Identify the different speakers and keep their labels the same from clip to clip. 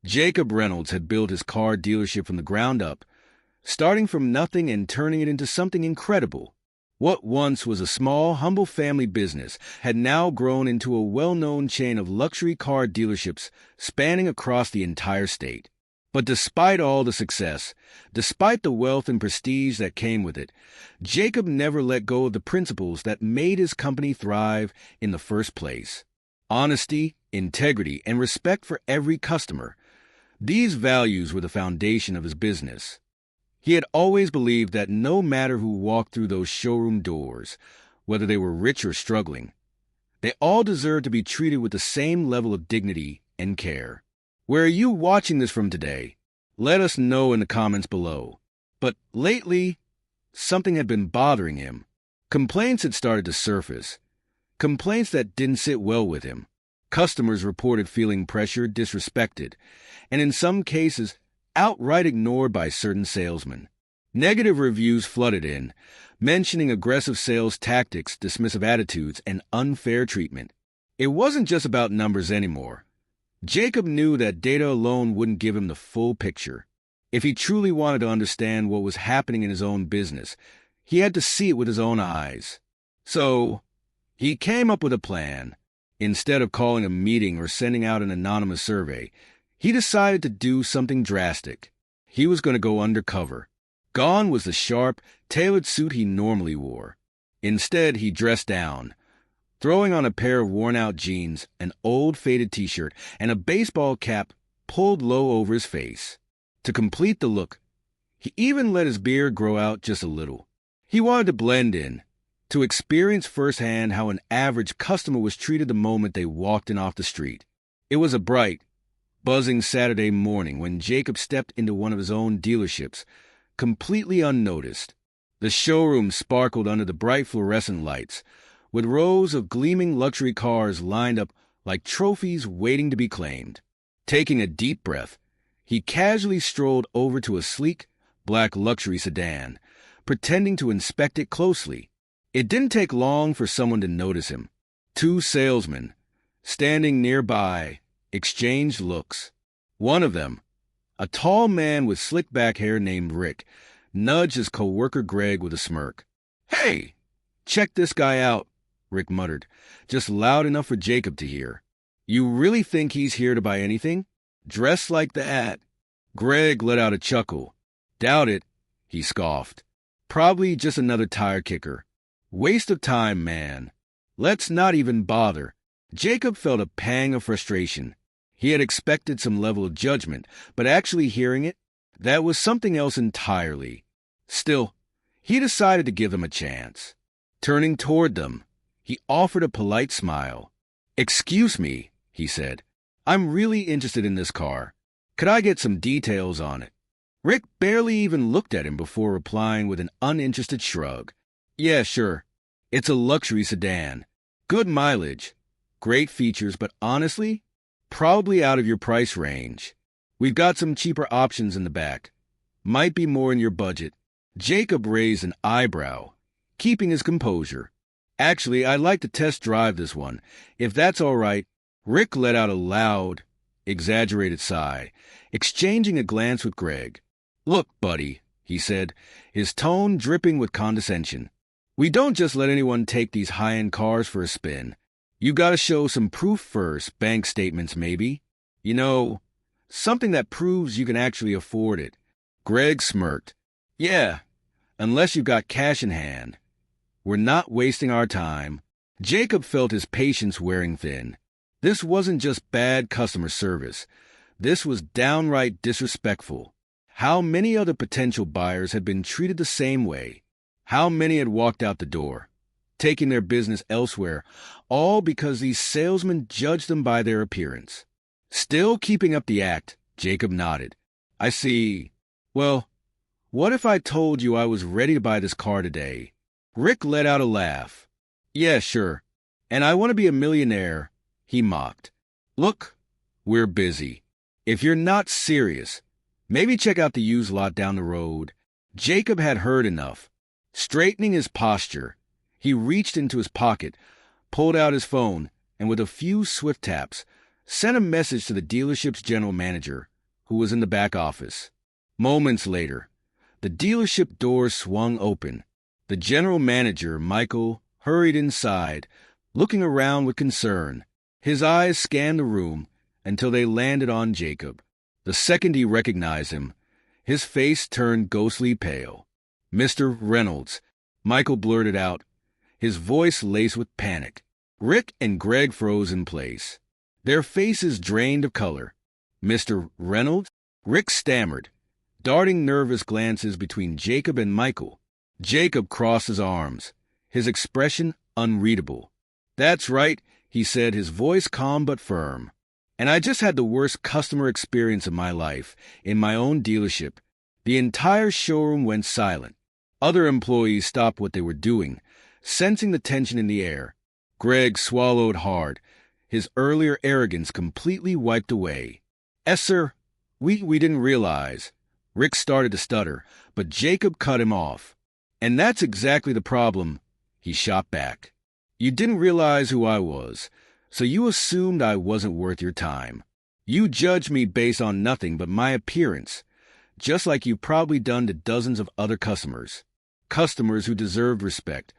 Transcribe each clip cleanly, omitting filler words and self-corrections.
Speaker 1: Jacob Reynolds had built his car dealership from the ground up, starting from nothing and turning it into something incredible. What once was a small, humble family business had now grown into a well-known chain of luxury car dealerships spanning across the entire state. But despite all the success, despite the wealth and prestige that came with it, Jacob never let go of the principles that made his company thrive in the first place. Honesty, integrity, and respect for every customer. These values were the foundation of his business. He had always believed that no matter who walked through those showroom doors, whether they were rich or struggling, they all deserved to be treated with the same level of dignity and care. Where are you watching this from today? Let us know in the comments below. But lately, something had been bothering him. Complaints had started to surface. Complaints that didn't sit well with him. Customers reported feeling pressured, disrespected, and in some cases, outright ignored by certain salesmen. Negative reviews flooded in, mentioning aggressive sales tactics, dismissive attitudes, and unfair treatment. It wasn't just about numbers anymore. Jacob knew that data alone wouldn't give him the full picture. If he truly wanted to understand what was happening in his own business, he had to see it with his own eyes. So, he came up with a plan. Instead of calling a meeting or sending out an anonymous survey, he decided to do something drastic. He was going to go undercover. Gone was the sharp, tailored suit he normally wore. Instead, he dressed down, throwing on a pair of worn-out jeans, an old faded t-shirt, and a baseball cap pulled low over his face. To complete the look, he even let his beard grow out just a little. He wanted to blend in, to experience firsthand how an average customer was treated the moment they walked in off the street. It was a bright, buzzing Saturday morning when Jacob stepped into one of his own dealerships, completely unnoticed. The showroom sparkled under the bright fluorescent lights, with rows of gleaming luxury cars lined up like trophies waiting to be claimed. Taking a deep breath, he casually strolled over to a sleek, black luxury sedan, pretending to inspect it closely. It didn't take long for someone to notice him. Two salesmen, standing nearby, exchanged looks. One of them, a tall man with slick back hair named Rick, nudged his co-worker Greg with a smirk. "Hey, check this guy out," Rick muttered, just loud enough for Jacob to hear. "You really think he's here to buy anything? Dressed like that?" Greg let out a chuckle. "Doubt it," he scoffed. "Probably just another tire kicker. Waste of time, man. Let's not even bother." Jacob felt a pang of frustration. He had expected some level of judgment, but actually hearing it, that was something else entirely. Still, he decided to give them a chance. Turning toward them, he offered a polite smile. "Excuse me," he said. "I'm really interested in this car. Could I get some details on it?" Rick barely even looked at him before replying with an uninterested shrug. "Yeah, sure. It's a luxury sedan. Good mileage. Great features, but honestly, probably out of your price range. We've got some cheaper options in the back. Might be more in your budget." Jacob raised an eyebrow, keeping his composure. "Actually, I'd like to test drive this one, if that's all right." Rick let out a loud, exaggerated sigh, exchanging a glance with Greg. "Look, buddy," he said, his tone dripping with condescension. "We don't just let anyone take these high-end cars for a spin. You gotta show some proof first, bank statements maybe. You know, something that proves you can actually afford it." Greg smirked. "Yeah, unless you've got cash in hand. We're not wasting our time." Jacob felt his patience wearing thin. This wasn't just bad customer service. This was downright disrespectful. How many other potential buyers had been treated the same way? How many had walked out the door, taking their business elsewhere, all because these salesmen judged them by their appearance? Still keeping up the act, Jacob nodded. "I see. Well, what if I told you I was ready to buy this car today?" Rick let out a laugh. "Yeah, sure. And I want to be a millionaire," he mocked. "Look, we're busy. If you're not serious, maybe check out the used lot down the road." Jacob had heard enough. Straightening his posture, he reached into his pocket, pulled out his phone, and with a few swift taps, sent a message to the dealership's general manager, who was in the back office. Moments later, the dealership doors swung open. The general manager, Michael, hurried inside, looking around with concern. His eyes scanned the room until they landed on Jacob. The second he recognized him, his face turned ghostly pale. "Mr. Reynolds," Michael blurted out, his voice laced with panic. Rick and Greg froze in place, their faces drained of color. "Mr. Reynolds?" Rick stammered, darting nervous glances between Jacob and Michael. Jacob crossed his arms, his expression unreadable. "That's right," he said, his voice calm but firm. "And I just had the worst customer experience of my life in my own dealership." The entire showroom went silent. Other employees stopped what they were doing, sensing the tension in the air. Greg swallowed hard, his earlier arrogance completely wiped away. "Yes, sir. We didn't realize." Rick started to stutter, but Jacob cut him off. "And that's exactly the problem," he shot back. "You didn't realize who I was, so you assumed I wasn't worth your time. You judged me based on nothing but my appearance, just like you've probably done to dozens of other customers. Customers who deserved respect,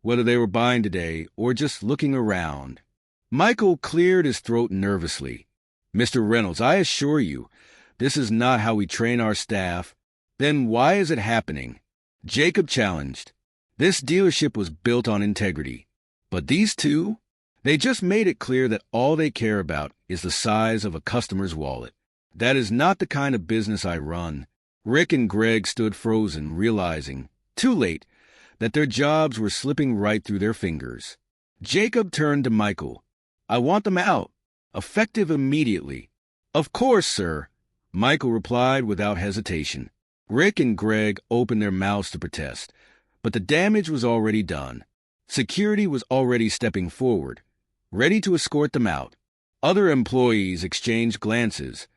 Speaker 1: whether they were buying today or just looking around." Michael cleared his throat nervously. "Mr. Reynolds, I assure you, this is not how we train our staff." "Then why is it happening?" Jacob challenged. "This dealership was built on integrity. But these two? They just made it clear that all they care about is the size of a customer's wallet. That is not the kind of business I run." Rick and Greg stood frozen, realizing, too late, that their jobs were slipping right through their fingers. Jacob turned to Michael. "I want them out. Effective immediately." "Of course, sir," Michael replied without hesitation. Rick and Greg opened their mouths to protest, but the damage was already done. Security was already stepping forward, ready to escort them out. Other employees exchanged glances,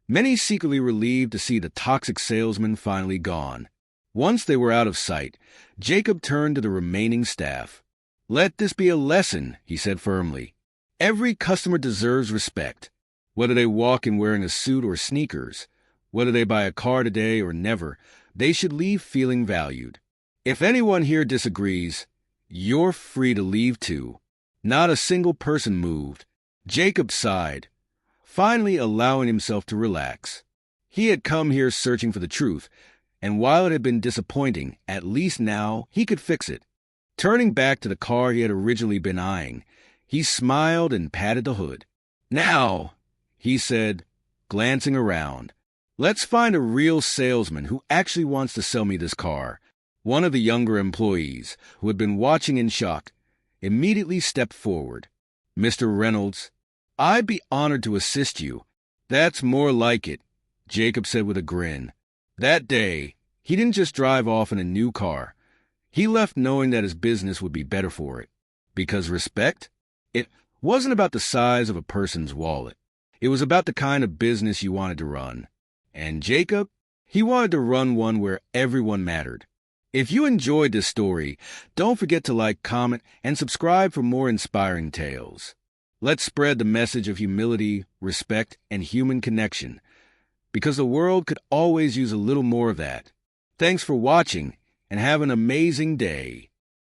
Speaker 1: many secretly relieved to see the toxic salesman finally gone. Once they were out of sight, Jacob turned to the remaining staff. "Let this be a lesson," he said firmly. "Every customer deserves respect, whether they walk in wearing a suit or sneakers, whether they buy a car today or never. They should leave feeling valued. If anyone here disagrees, you're free to leave too." Not a single person moved. Jacob sighed, finally allowing himself to relax. He had come here searching for the truth, and while it had been disappointing, at least now he could fix it. Turning back to the car he had originally been eyeing, he smiled and patted the hood. "Now," he said, glancing around, "let's find a real salesman who actually wants to sell me this car." One of the younger employees, who had been watching in shock, immediately stepped forward. "Mr. Reynolds, I'd be honored to assist you." "That's more like it," Jacob said with a grin. That day, he didn't just drive off in a new car. He left knowing that his business would be better for it. Because respect? It wasn't about the size of a person's wallet. It was about the kind of business you wanted to run. And Jacob, he wanted to run one where everyone mattered. If you enjoyed this story, don't forget to like, comment, and subscribe for more inspiring tales. Let's spread the message of humility, respect, and human connection, because the world could always use a little more of that. Thanks for watching, and have an amazing day.